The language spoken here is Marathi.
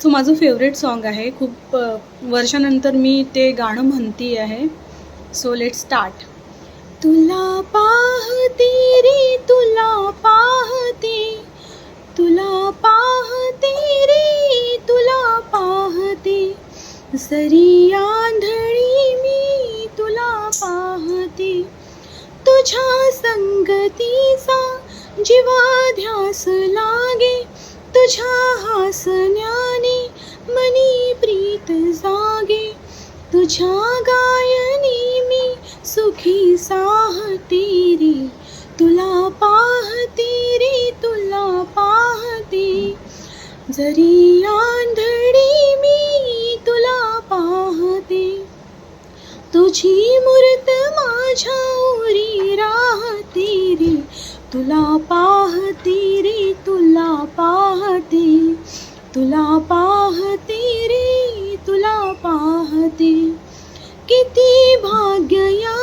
तो माझं फेवरेट सॉन्ग आहे. खूप वर्षानंतर मी ते गाणं म्हणती आहे. So let's start. तुला पाहते रे, तुला पाहते, तुला पाहते रे, तुला पाहते, सरी आंधळी मी तुला पाहते, तुझ्या संगतीचा जीवा ध्यास लागे, तुझ्या हसण्याने मनी प्रीत जागे, तुझ्या गायनी मी सुखी साहते रे, तुला पाहते रे, तुला पाहते, जरी आंधळी मी तुला पाहते, तुझी मूर्त माझ्या उरी राहते रे, तुला पाहते रे, तुला पाहते, तुला पाहते रे, तुला पाहते, किती भाग्य या